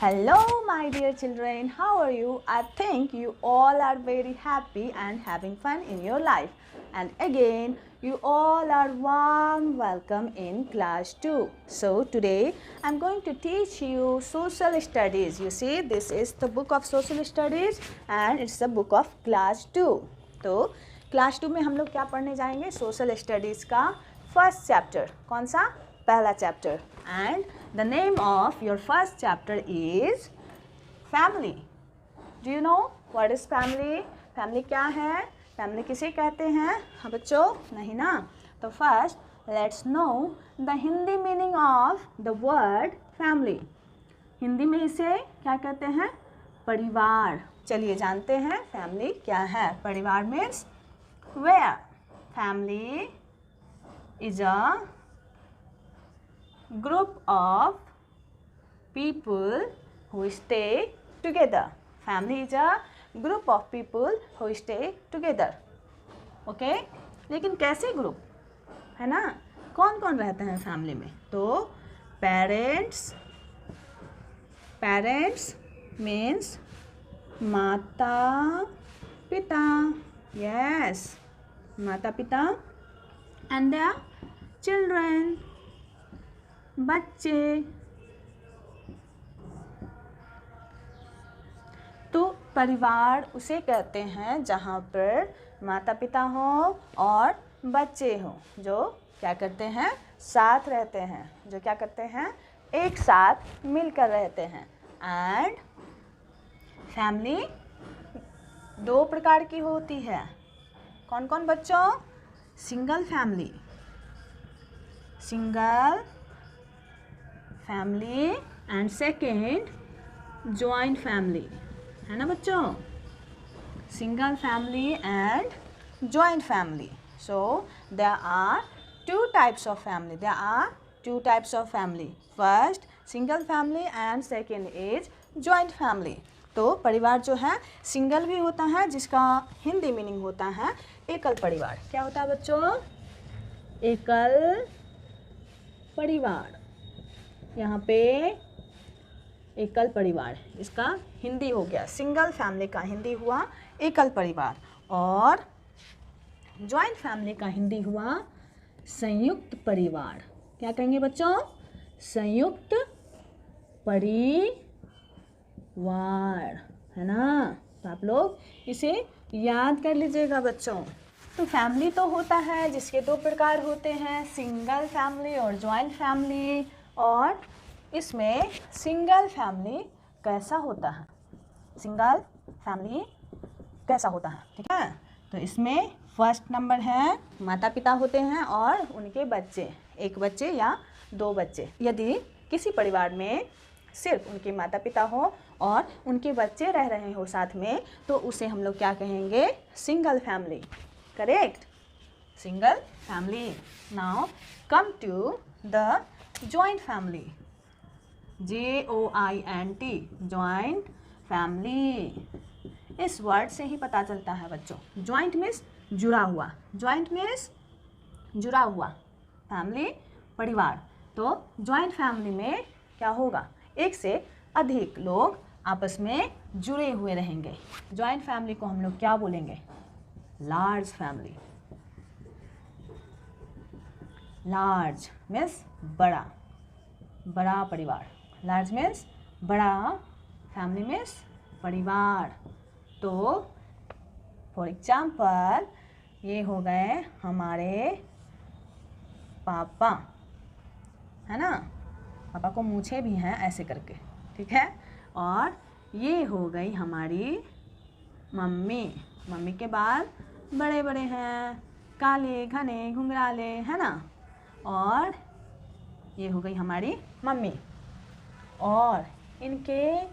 Hello, my dear children. How are you? I think you all are very happy and having fun in your life. And again, you all are warm welcome in class 2. So today, I'm going to teach you social studies. You see, this is the book of social studies and it's the book of class 2. तो class 2 में हम लोग क्या पढ़ने जाएंगे? Social studies का first chapter. कौन सा? पहला chapter. And the name of your first chapter is family. Do you know what is family? Family क्या है? Family किसे कहते हैं? हाँ बच्चों, नहीं ना? तो first let's know the Hindi meaning of the word family. Hindi में इसे क्या कहते हैं? परिवार. चलिए जानते हैं family क्या है. परिवार means where family is a group of people who stay together. Family is a group of people who stay together. Okay? लेकिन कैसे ग्रुप है ना? कौन कौन रहते हैं फैमिली में? तो पेरेंट्स मीन्स माता पिता. यस, माता पिता एंड देयर चिल्ड्रन, बच्चे. तो परिवार उसे कहते हैं जहाँ पर माता पिता हो और बच्चे हो जो क्या करते हैं? साथ रहते हैं. जो क्या करते हैं? एक साथ मिलकर रहते हैं. एंड फैमिली दो प्रकार की होती है. कौन कौन बच्चों? Single family and second joint family. है ना बच्चों? Single family and joint family. So there are two types of family. First single family and second is joint family. तो परिवार जो है सिंगल भी होता है जिसका हिंदी मीनिंग होता है एकल परिवार. क्या होता है बच्चों? एकल परिवार. यहाँ पे एकल परिवार इसका हिंदी हो गया. सिंगल फैमिली का हिंदी हुआ एकल परिवार और जॉइंट फैमिली का हिंदी हुआ संयुक्त परिवार. क्या कहेंगे बच्चों? संयुक्त परिवार. है ना? तो आप लोग इसे याद कर लीजिएगा बच्चों. तो फैमिली तो होता है जिसके दो प्रकार होते हैं, सिंगल फैमिली और जॉइंट फैमिली. और इसमें सिंगल फैमिली कैसा होता है? ठीक है? तो इसमें फर्स्ट नंबर है माता पिता होते हैं और उनके बच्चे, एक बच्चे या दो बच्चे. यदि किसी परिवार में सिर्फ उनके माता पिता हो और उनके बच्चे रह रहे हो साथ में तो उसे हम लोग क्या कहेंगे? Single family. Correct? Single family. Now come to the joint family. JOINT joint family. इस वर्ड से ही पता चलता है बच्चों. जॉइंट मीन्स जुड़ा हुआ. फैमिली परिवार. तो जॉइंट फैमिली में क्या होगा? एक से अधिक लोग आपस में जुड़े हुए रहेंगे. जॉइंट फैमिली को हम लोग क्या बोलेंगे? Large family. लार्ज मीन्स बड़ा परिवार. लार्ज मीन्स बड़ा, फैमिली मीन्स परिवार. तो फॉर एग्जाम्पल ये हो गए हमारे पापा. है ना? पापा को मूछें भी हैं ऐसे करके. ठीक है? और ये हो गई हमारी मम्मी के बाल बड़े बड़े हैं, काले घने घुंघराले. है ना? और ये हो गई हमारी मम्मी और इनके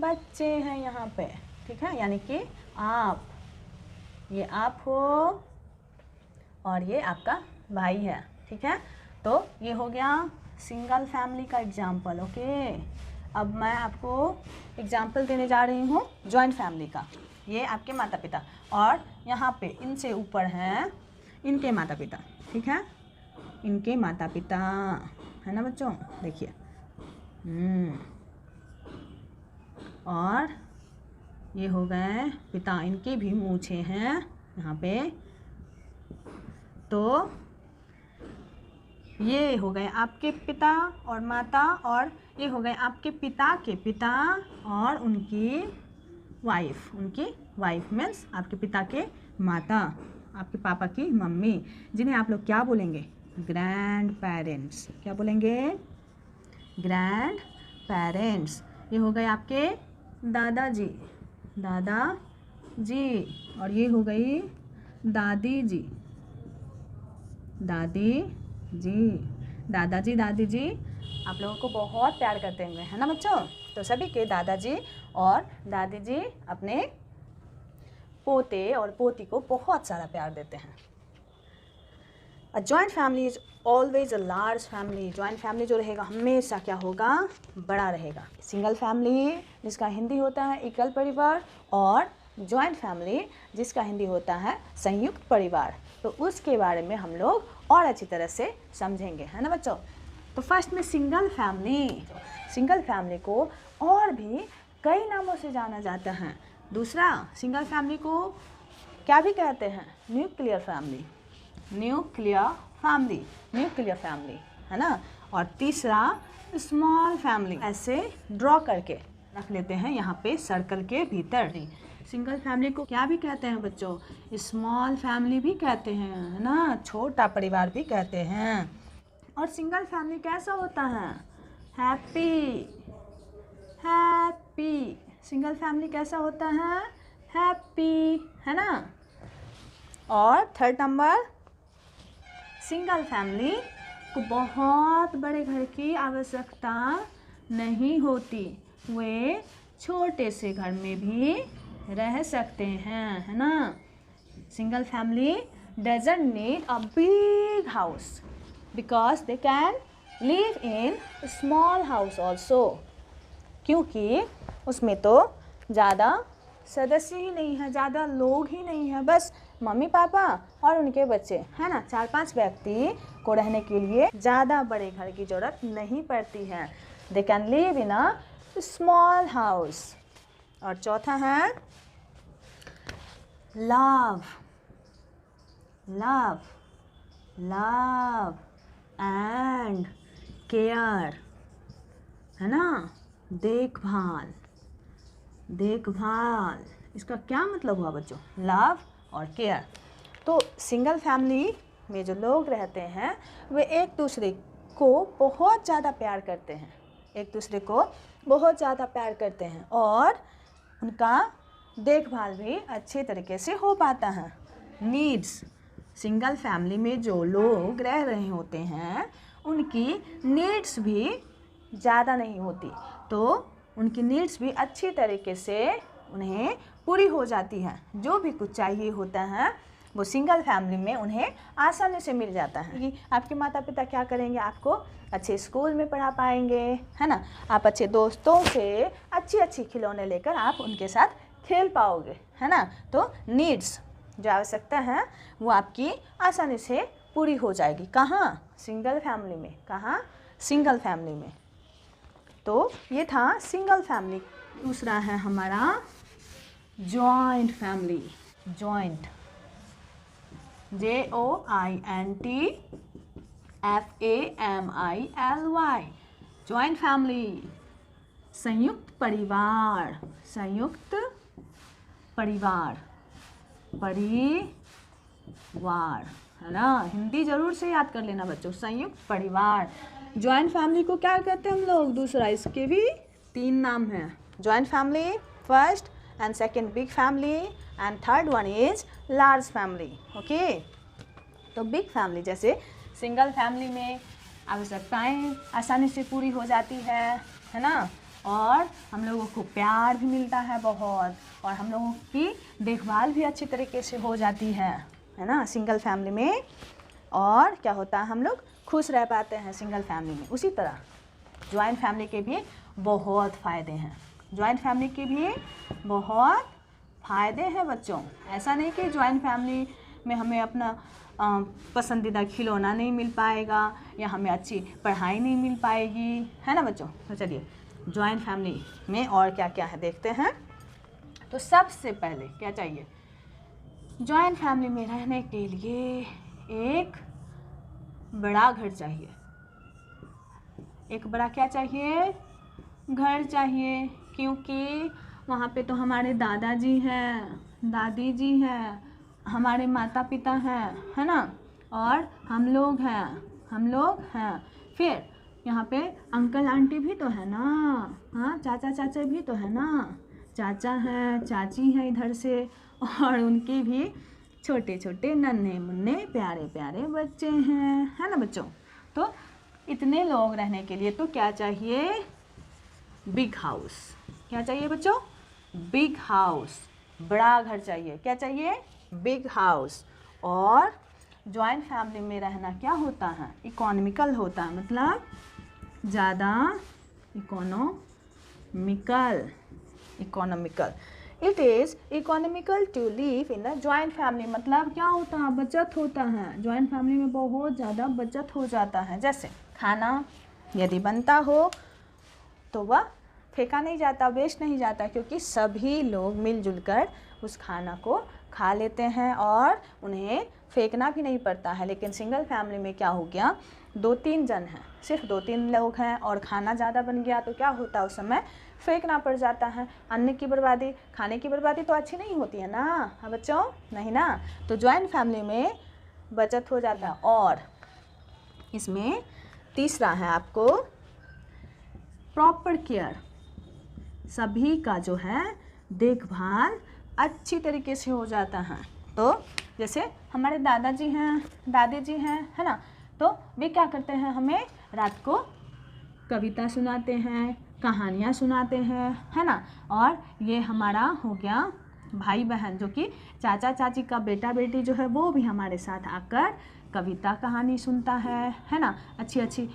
बच्चे हैं यहाँ पे. ठीक है? यानी कि आप, ये आप हो और ये आपका भाई है. ठीक है? तो ये हो गया सिंगल फैमिली का एग्जाम्पल. ओके? अब मैं आपको एग्जाम्पल देने जा रही हूँ जॉइंट फैमिली का. ये आपके माता पिता और यहाँ पे इनसे ऊपर हैं इनके माता पिता. ठीक है? इनके माता पिता. है ना बच्चों? देखिए और ये हो गए पिता, इनके भी मूछें हैं यहाँ पे। तो ये हो गए आपके पिता और माता, और ये हो गए आपके पिता के पिता और उनकी वाइफ मीन्स आपके पिता के माता, आपके पापा की मम्मी, जिन्हें आप लोग क्या बोलेंगे? Grand parents. क्या बोलेंगे? Grand parents. ये हो गए आपके दादाजी, और ये हो गई दादी जी, दादाजी दादी जी आप लोगों को बहुत प्यार करते होंगे, है ना बच्चों? तो सभी के दादाजी और दादी जी अपने पोते और पोती को बहुत सारा प्यार देते हैं। अ joint family is always a large family. Joint family जो रहेगा हमेशा क्या होगा? बड़ा रहेगा। सिंगल फैमिली जिसका हिंदी होता है एकल परिवार, और जॉइंट फैमिली जिसका हिंदी होता है संयुक्त परिवार। तो उसके बारे में हम लोग और अच्छी तरह से समझेंगे, है ना बच्चों? तो फर्स्ट में सिंगल फैमिली को और भी कई नामों से जाना जाता है। दूसरा, सिंगल फैमिली को क्या भी कहते हैं? न्यूक्लियर फैमिली, है ना? और तीसरा स्मॉल फैमिली। ऐसे ड्रॉ करके रख लेते हैं यहाँ पे सर्कल के भीतर। सिंगल फैमिली को क्या भी कहते हैं बच्चों? स्मॉल फैमिली भी कहते हैं, है ना? छोटा परिवार भी कहते हैं। और सिंगल फैमिली कैसा होता है? हैप्पी। सिंगल फैमिली कैसा होता है? हैप्पी, है ना? और थर्ड नंबर, सिंगल फैमिली को बहुत बड़े घर की आवश्यकता नहीं होती, वे छोटे से घर में भी रह सकते हैं, है ना? Single family doesn't need a big house because they can live in a small house also, क्योंकि उसमें तो ज़्यादा सदस्य ही नहीं है, ज़्यादा लोग ही नहीं है, बस मम्मी पापा और उनके बच्चे, है ना? 4-5 व्यक्ति को रहने के लिए ज़्यादा बड़े घर की ज़रूरत नहीं पड़ती है। They can live in a small house. और चौथा है लव एंड केयर, है ना? देखभाल। इसका क्या मतलब हुआ बच्चों? लव और केयर। तो सिंगल फैमिली में जो लोग रहते हैं वे एक दूसरे को बहुत ज़्यादा प्यार करते हैं, और उनका देखभाल भी अच्छे तरीके से हो पाता है। नीड्स, सिंगल फैमिली में जो लोग रह रहे होते हैं उनकी नीड्स भी ज़्यादा नहीं होती, तो उनकी नीड्स भी अच्छी तरीके से उन्हें पूरी हो जाती है। जो भी कुछ चाहिए होता है वो सिंगल फैमिली में उन्हें आसानी से मिल जाता है। कि आपके माता पिता क्या करेंगे? आपको अच्छे स्कूल में पढ़ा पाएंगे, है ना? आप अच्छे दोस्तों से अच्छी खिलौने लेकर आप उनके साथ खेल पाओगे, है ना? तो नीड्स जो आवश्यकता है वो आपकी आसानी से पूरी हो जाएगी। कहाँ? सिंगल फैमिली में। कहाँ? सिंगल फैमिली में। तो ये था सिंगल फैमिली। दूसरा है हमारा joint family. Joint, JOINT joint family, संयुक्त परिवार। है ना? हिंदी जरूर से याद कर लेना बच्चों। संयुक्त परिवार। जॉइंट फैमिली को क्या कहते हैं हम लोग? दूसरा, इसके भी 3 नाम हैं। Joint family first, and second big family, and third one is large family. Okay, तो बिग फैमिली जैसे सिंगल फैमिली में आवश्यकताएं आसानी से पूरी हो जाती है ना? और हम लोगों को प्यार भी मिलता है बहुत, और हम लोगों की देखभाल भी अच्छी तरीके से हो जाती है ना सिंगल फैमिली में। और क्या होता है? हम लोग खुश रह पाते हैं सिंगल फैमिली में। उसी तरह जॉइंट फैमिली के भी बहुत फ़ायदे हैं। जॉइंट फैमिली के भी बहुत फ़ायदे हैं बच्चों। ऐसा नहीं कि जॉइंट फैमिली में हमें अपना पसंदीदा खिलौना नहीं मिल पाएगा, या हमें अच्छी पढ़ाई नहीं मिल पाएगी, है ना बच्चों? तो चलिए जॉइंट फैमिली में और क्या क्या है देखते हैं। तो सबसे पहले क्या चाहिए, जॉइंट फैमिली में रहने के लिए एक बड़ा घर चाहिए। एक बड़ा क्या चाहिए, घर चाहिए, क्योंकि वहाँ पे तो हमारे दादाजी हैं, दादी जी हैं, हमारे माता पिता हैं, है ना, और हम लोग हैं। फिर यहाँ पे अंकल आंटी भी तो है ना, हाँ, चाचा चाचा भी तो है ना, चाचा हैं, चाची हैं इधर से, और उनके भी छोटे छोटे नन्हे मुन्ने प्यारे प्यारे बच्चे हैं, है ना बच्चों। तो इतने लोग रहने के लिए तो क्या चाहिए, बिग हाउस। क्या चाहिए बच्चों, बिग हाउस, बड़ा घर चाहिए। क्या चाहिए, बिग हाउस। और जॉइंट फैमिली में रहना क्या होता है, इकोनॉमिकल होता है, मतलब ज़्यादा economical. It is economical to live in a joint family, मतलब क्या होता है, बचत होता है। जॉइंट फैमिली में बहुत ज़्यादा बचत हो जाता है। जैसे खाना यदि बनता हो तो वह फेंका नहीं जाता, वेस्ट नहीं जाता, क्योंकि सभी लोग मिलजुल कर उस खाना को खा लेते हैं और उन्हें फेंकना भी नहीं पड़ता है। लेकिन सिंगल फैमिली में क्या हो गया, 2-3 जन हैं, सिर्फ 2-3 लोग हैं और खाना ज़्यादा बन गया तो क्या होता है, उस समय फेंकना पड़ जाता है। अन्न की बर्बादी, खाने की बर्बादी तो अच्छी नहीं होती है ना, हाँ बच्चों, नहीं ना। तो जॉइंट फैमिली में बचत हो जाता है। और इसमें तीसरा है आपको प्रॉपर केयर, सभी का जो है देखभाल अच्छी तरीके से हो जाता है। तो जैसे हमारे दादाजी हैं, दादी जी हैं, है ना, तो वे क्या करते हैं, हमें रात को कविता सुनाते हैं, कहानियाँ सुनाते हैं, है ना। और ये हमारा हो गया भाई बहन, जो कि चाचा चाची का बेटा बेटी जो है वो भी हमारे साथ आकर कविता कहानी सुनता है ना, अच्छी अच्छी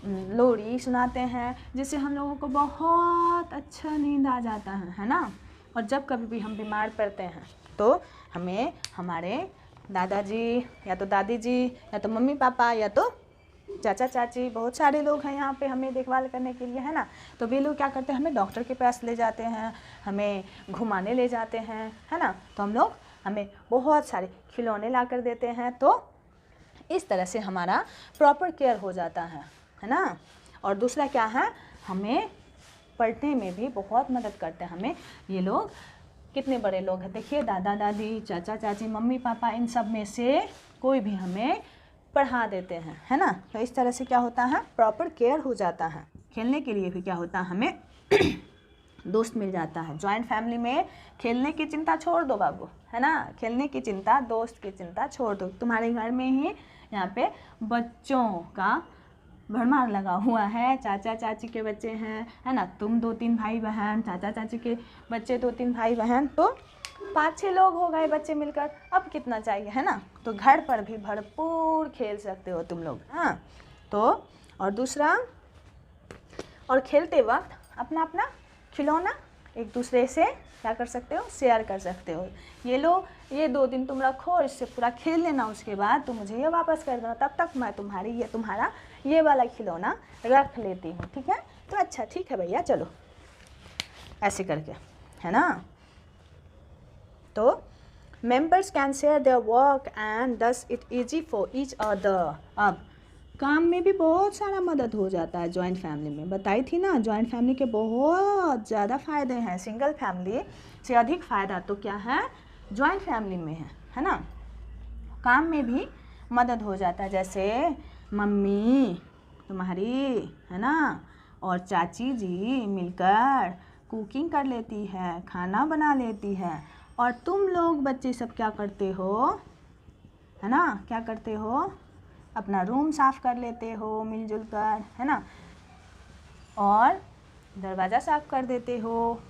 लोरी सुनाते हैं, जिससे हम लोगों को बहुत अच्छा नींद आ जाता है ना। और जब कभी भी हम बीमार पड़ते हैं तो हमें हमारे दादाजी या तो दादी जी या तो मम्मी पापा या तो चाचा चाची, बहुत सारे लोग हैं यहाँ पे हमें देखभाल करने के लिए, है ना। तो वे लोग क्या करते हैं, हमें डॉक्टर के पास ले जाते हैं, हमें घुमाने ले जाते हैं, है ना। तो हम लोग हमें बहुत सारे खिलौने ला कर देते हैं। तो इस तरह से हमारा प्रॉपर केयर हो जाता है ना। और दूसरा क्या है, हमें पढ़ने में भी बहुत मदद करते हैं हमें ये लोग। कितने बड़े लोग हैं देखिए, दादा दादी, चाचा चाची, मम्मी पापा, इन सब में से कोई भी हमें पढ़ा देते हैं, है ना। तो इस तरह से क्या होता है, प्रॉपर केयर हो जाता है। खेलने के लिए भी क्या होता है, हमें दोस्त मिल जाता है। जॉइंट फैमिली में खेलने की चिंता छोड़ दो बाबू, है ना, खेलने की चिंता, दोस्त की चिंता छोड़ दो। तुम्हारे घर में ही यहाँ पे बच्चों का भरमार लगा हुआ है, चाचा चाची के बच्चे हैं, है ना, तुम 2-3 भाई बहन, चाचा चाची के बच्चे 2-3 भाई बहन, तो 5-6 लोग हो गए बच्चे मिलकर। अब कितना चाहिए, है ना। तो घर पर भी भरपूर खेल सकते हो तुम लोग, हाँ। तो और दूसरा, और खेलते वक्त अपना अपना खिलौना एक दूसरे से क्या कर सकते हो, शेयर कर सकते हो। ये लो, ये 2 दिन तुम रखो, इससे पूरा खेल लेना, उसके बाद तुम मुझे ये वापस कर देना, तब तक मैं तुम्हारा ये वाला खिलौना रख लेती हूँ, ठीक है। तो अच्छा ठीक है भैया, चलो, ऐसे करके, है ना। तो members can share their work and thus it easy for each other. अब काम में भी बहुत सारा मदद हो जाता है जॉइंट फैमिली में, बताई थी ना, जॉइंट फैमिली के बहुत ज़्यादा फ़ायदे हैं। सिंगल फैमिली से अधिक फ़ायदा तो क्या है, जॉइंट फैमिली में है ना। काम में भी मदद हो जाता है, जैसे मम्मी तुम्हारी, है ना, और चाची जी मिलकर कुकिंग कर लेती है, खाना बना लेती है, और तुम लोग बच्चे सब क्या करते हो, है ना, क्या करते हो, अपना रूम साफ़ कर लेते हो मिलजुल कर, है ना, और दरवाज़ा साफ़ कर देते हो,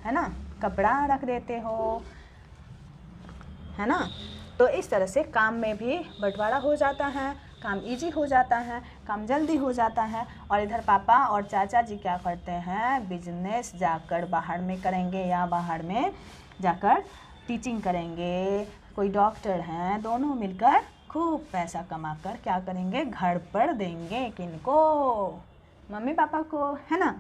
है ना, कपड़ा रख देते हो, है ना। तो इस तरह से काम में भी बंटवारा हो जाता है, काम इजी हो जाता है, काम जल्दी हो जाता है। और इधर पापा और चाचा जी क्या करते हैं, बिजनेस जाकर बाहर में करेंगे या बाहर में जाकर टीचिंग करेंगे, कोई डॉक्टर हैं, दोनों मिलकर खूब पैसा कमाकर क्या करेंगे, घर पर देंगे, किनको, मम्मी पापा को, है ना।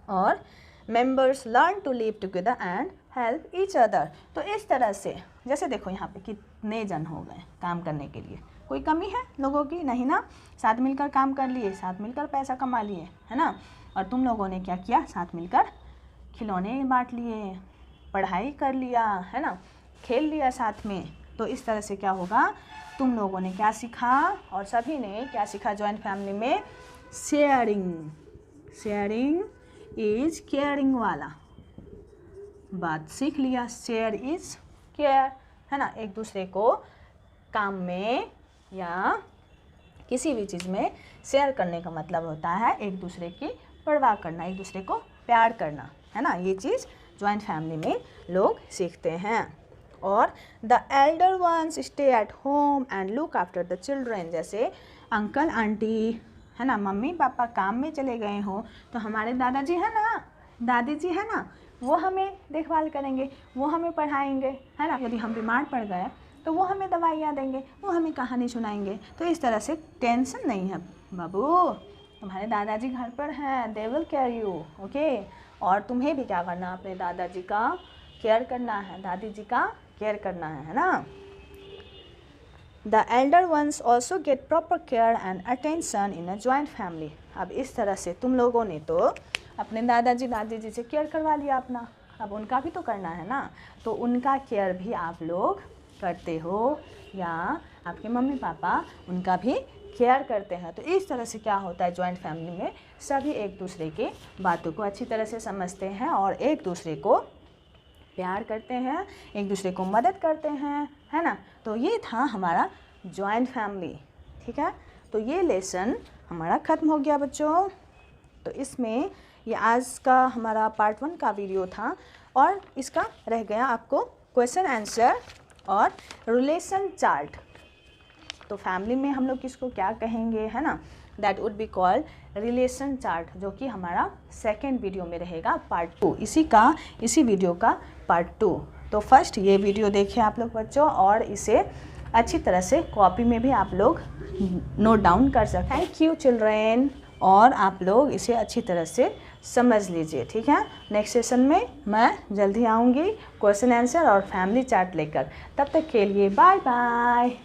और members learn to live together and help each other। तो इस तरह से जैसे देखो यहाँ पे कितने जन हो गए काम करने के लिए, कोई कमी है लोगों की नहीं ना, साथ मिलकर काम कर लिए, साथ मिलकर पैसा कमा लिए, है ना। और तुम लोगों ने क्या किया, साथ मिलकर खिलौने बांट लिए, पढ़ाई कर लिया, है ना, खेल लिया साथ में। तो इस तरह से क्या होगा, तुम लोगों ने क्या सीखा और सभी ने क्या सीखा जॉइंट फैमिली में, शेयरिंग। शेयरिंग इज केयरिंग वाला बात सीख लिया। शेयर इज केयर, है ना, एक दूसरे को काम में या किसी भी चीज़ में शेयर करने का मतलब होता है एक दूसरे की परवाह करना, एक दूसरे को प्यार करना, है ना। ये चीज़ जॉइंट फैमिली में लोग सीखते हैं। और the elder ones stay at home and look after the children, जैसे अंकल आंटी, है ना, मम्मी पापा काम में चले गए हों तो हमारे दादाजी है ना, दादी जी है ना, वो हमें देखभाल करेंगे, वो हमें पढ़ाएंगे, है ना। यदि हम बीमार पड़ गए तो वो हमें दवाइयाँ देंगे, वो हमें कहानी सुनाएंगे। तो इस तरह से टेंशन नहीं है बाबू, तुम्हारे दादाजी घर पर हैं, they will care you, okay. और तुम्हें भी क्या करना, अपने दादाजी का केयर करना है, दादी जी का केयर करना है ना। The elder once also get proper care and attention in a joint family. अब इस तरह से तुम लोगों ने तो अपने दादाजी दादी जी से केयर करवा लिया अपना, अब उनका भी तो करना है ना। तो उनका केयर भी आप लोग करते हो, या आपके मम्मी पापा उनका भी केयर करते हैं। तो इस तरह से क्या होता है, जॉइंट फैमिली में सभी एक दूसरे की बातों को अच्छी तरह से समझते हैं और एक दूसरे को प्यार करते हैं, एक दूसरे को मदद करते हैं, है ना। तो ये था हमारा जॉइंट फैमिली, ठीक है। तो ये लेसन हमारा ख़त्म हो गया बच्चों। तो इसमें ये आज का हमारा पार्ट 1 का वीडियो था और इसका रह गया आपको क्वेश्चन आंसर और रिलेशन चार्ट। तो फैमिली में हम लोग किसको क्या कहेंगे, है ना, that would be called relation chart, जो कि हमारा सेकेंड वीडियो में रहेगा, पार्ट 2 इसी वीडियो का पार्ट 2। तो फर्स्ट ये वीडियो देखिए आप लोग बच्चों, और इसे अच्छी तरह से कॉपी में भी आप लोग नोट डाउन कर सकते हैं। थैंक यू चिल्ड्रेन, और आप लोग इसे अच्छी तरह से समझ लीजिए, ठीक है। नेक्स्ट सेशन में मैं जल्दी आऊँगी क्वेश्चन आंसर और फैमिली चार्ट लेकर। तब तक के लिए बाय बाय।